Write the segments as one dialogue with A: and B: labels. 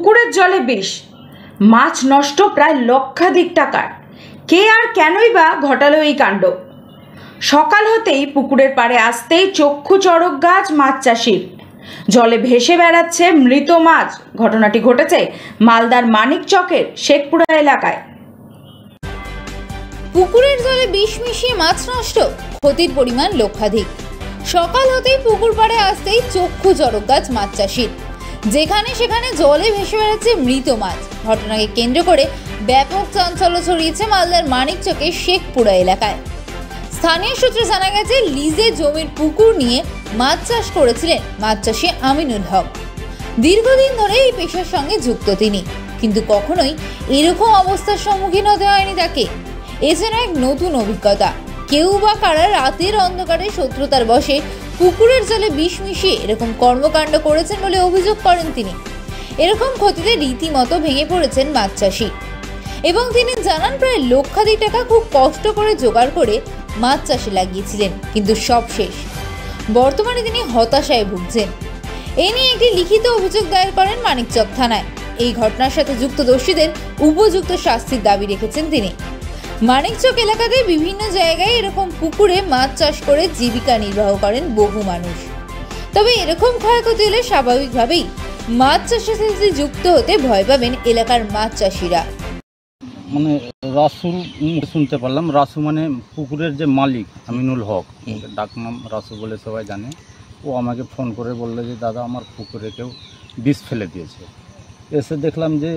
A: পুকুরের জলে বিষ, মাছ নষ্ট প্রায় লক্ষাধিক টাকার। কে আর কেনই বা ঘটালো এই কাণ্ড? সকাল হতেই পুকুরের পাড়ে আসতেই চক্ষু চড়ক গাছ মাছ চাষির। জলে ভেসে বেড়াচ্ছে মৃত মাছ। ঘটনাটি ঘটেছে মালদার মানিকচকের শেখপুরা এলাকায়।
B: পুকুরের জলে বিষ মিশিয়ে মাছ নষ্ট, ক্ষতির পরিমাণ লক্ষাধিক। সকাল হতেই পুকুর পাড়ে আসতেই চক্ষু চড়ক গাছ মাছ চাষির। যেখানে সেখানে জলে ভেসে বেড়াচ্ছে মৃত মাছ। ঘটনাকে কেন্দ্র করে ব্যাপক চাঞ্চল্য ছড়িয়েছে মালদার মানিকচকের শেখপুরা এলাকায়। স্থানীয় সূত্রে জানা গেছে, লিজে জমির পুকুর নিয়ে মাছ চাষ করেছিলেন মাছ চাষি আমিনুল হক। দীর্ঘদিন ধরে এই পেশার সঙ্গে যুক্ত তিনি, কিন্তু কখনোই এরকম অবস্থার সম্মুখীন হতে হয়নি তাকে। এছাড়া এক নতুন অভিজ্ঞতা। কেউ বা কারা রাতের অন্ধকারে শত্রুতার বশে পুকুরের জলে বিষ মিশিয়ে এরকম কর্মকাণ্ড করেছেন বলে অভিযোগ করেন তিনি। এরকম ক্ষতিতে রীতিমতো ভেঙে পড়েছেন মাছ চাষি এবং তিনি জানান, প্রায় লক্ষাধিক টাকা খুব কষ্ট করে জোগাড় করে মাছ চাষে লাগিয়েছিলেন, কিন্তু সব শেষ। বর্তমানে তিনি হতাশায় ভুগছেন। এ নিয়ে একটি লিখিত অভিযোগ দায়ের করেন মানিকচক থানায়। এই ঘটনার সাথে যুক্ত দোষীদের উপযুক্ত শাস্তির দাবি রেখেছেন তিনি। মানিকচক এলাকাতে বিভিন্ন জায়গায় এরকম পুকুরে মাছ চাষ করে জীবিকা নির্বাহ করেন বহু মানুষ। তবে এরকম ক্ষয়ক্ষতি হলে স্বাভাবিকভাবেই মাছ চাষের সাথে যুক্ত হতে ভয় পাবেন এলাকার মাছ চাষিরা।
C: মানে রাসু শুনতে পারলাম, রাসু মানে পুকুরের যে মালিক আমিনুল হক, ডাকনাম রাসু বলে সবাই জানে। ও আমাকে ফোন করে বললো যে দাদা আমার পুকুরে কেউ বিষ ফেলে দিয়েছে। এসে দেখলাম যে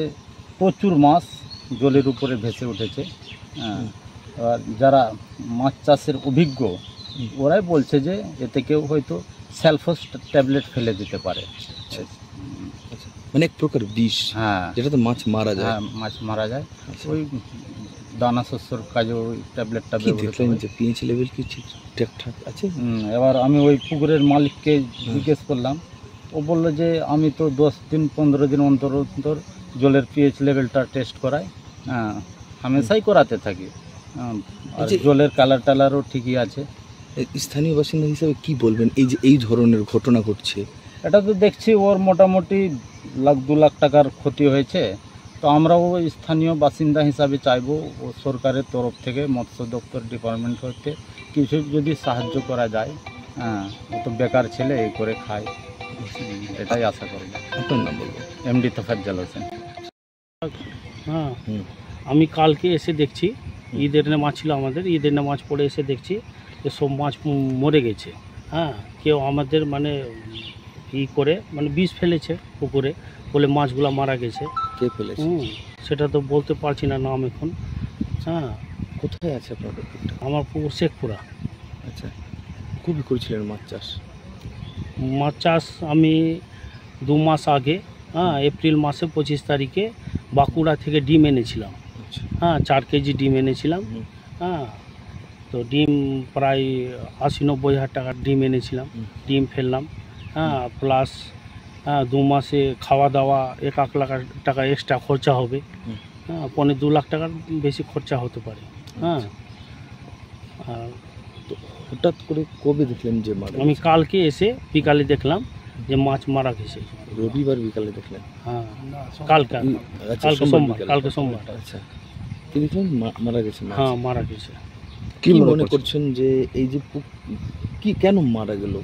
C: প্রচুর মাছ জলের উপরে ভেসে উঠেছে। আর যারা মাছ চাষের অভিজ্ঞ ওরাই বলছে যে এতে কেউ হয়তো স্যালফোস ট্যাবলেট ফেলে দিতে পারে।
D: মানে এক প্রকার বিষ,
C: হ্যাঁ,
D: যেটাতে মাছ মারা যায়।
C: হ্যাঁ, মাছ মারা যায়। ওই দানা শস্যর কাজে ওই ট্যাবলেটটা
D: দেখলেন যে পিএইচ লেভেল কি ঠিকঠাক আছে?
C: এবার আমি ওই পুকুরের মালিককে জিজ্ঞেস করলাম। ও বললো যে আমি তো 10 দিন 15 দিন অন্তর অন্তর জলের পিএইচ লেভেলটা টেস্ট করাই, হামেশাই করাতে থাকি। আর জলের কালার টালারও ঠিকই আছে।
D: স্থানীয় বাসিন্দা হিসেবে কি বলবেন এই যে এই ধরনের ঘটনা ঘটছে?
C: এটা তো দেখছি ওর মোটামুটি 1-2 লাখ টাকার ক্ষতি হয়েছে। তো আমরাও স্থানীয় বাসিন্দা হিসাবে চাইবো ও সরকারের তরফ থেকে মৎস্য দপ্তর ডিপার্টমেন্ট হতে কিছু যদি সাহায্য করা যায়। ও তো বেকার ছেলে, এই করে খায়, এটাই আশা করব।
D: আপনার নাম বলবো?
C: এমডি তোফাজ্জল হোসেন।
E: হ্যাঁ, আমি কালকে এসে দেখছি, ঈদের নামাজ ছিল আমাদের, ঈদের নামাজ পড়ে এসে দেখছি যে সব মাছ মরে গেছে। হ্যাঁ, কেউ আমাদের মানে করে মানে বিষ ফেলেছে পুকুরে বলে মাছগুলো মারা গেছে।
D: কে ফেলেছে
E: সেটা তো বলতে পারছি না নাম এখন। হ্যাঁ,
D: কোথায় আছে আপনার পুকুরটা?
E: আমার পুকুর শেখপুরা।
D: আচ্ছা, খুবই করেছিলেন মাছ চাষ?
E: মাছ চাষ আমি 2 মাস আগে, এপ্রিল মাসে 25 তারিখে বাঁকুড়া থেকে ডিম এনেছিলাম। 4 কেজি ডিম এনেছিলাম। তো ডিম প্রায় 80-90 হাজার টাকার ডিম এনেছিলাম। ডিম ফেললাম, প্লাস 2 মাসে খাওয়া দাওয়া 1 লাখ টাকা এক্সট্রা খরচা হবে। 1.5-2 লাখ টাকার বেশি খরচা হতে পারে। আর
D: হঠাৎ করে কবে দেখলেন যে মারা?
E: আমি কালকে এসে বিকালে দেখলাম যে মাছ মারা গেছে।
D: রবিবার বিকালে দেখলেন?
E: হ্যাঁ, কালকে সোমবার।
D: আচ্ছা, কি দেখলেন? মারা গেছে?
E: হ্যাঁ, মারা গেছে।
D: কি মনে করছেন যে এই যে কি কেন মারা গেল?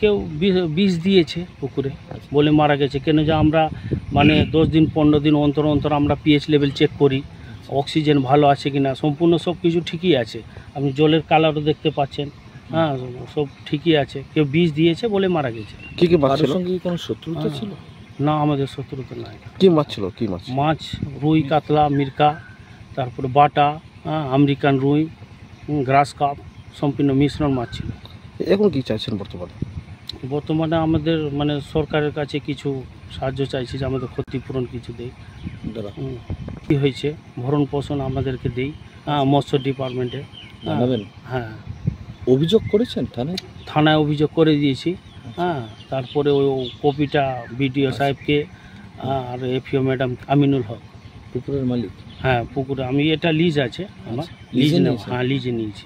E: কেউ বিষ দিয়েছে পুকুরে বলে মারা গেছে। কেন যে আমরা মানে 10 দিন 15 দিন অন্তর অন্তর আমরা পিএইচ লেভেল চেক করি, অক্সিজেন ভালো আছে কিনা, সম্পূর্ণ সব কিছু ঠিকই আছে। আপনি জলের কালারও দেখতে পাচ্ছেন, সব ঠিকই আছে। কেউ বিষ দিয়েছে বলে মারা গেছে।
D: কি কি মাছ ছিল? সঙ্গে কোনো শত্রুতা ছিল?
E: না, আমাদের শত্রুতা নাই।
D: কি মাছ ছিল? কি মাছ?
E: মাছ রুই, কাতলা, মিরকা, তারপরে বাটা, আমেরিকান রুই, গ্রাস কাপ, সম্পূর্ণ মিশ্রণ মাছ ছিল।
D: এখন কি চাইছেন বর্তমানে?
E: বর্তমানে আমাদের মানে সরকারের কাছে কিছু সাহায্য চাইছি যে আমাদের ক্ষতিপূরণ কিছু দেয়। কী হয়েছে ভরণ পোষণ আমাদেরকে দেই, মৎস্য ডিপার্টমেন্টে
D: জানাবেন।
E: হ্যাঁ,
D: অভিযোগ করেছেন থানায়?
E: থানায় অভিযোগ করে দিয়েছি। তারপরে ওই কপিটা বিডিও সাহেবকে আর এফিও ম্যাডাম আমিনুল হক,
D: পুকুরের মালিক।
E: হ্যাঁ, পুকুরে আমি এটা লিজ আছে আমার, লিজে নিয়েছি।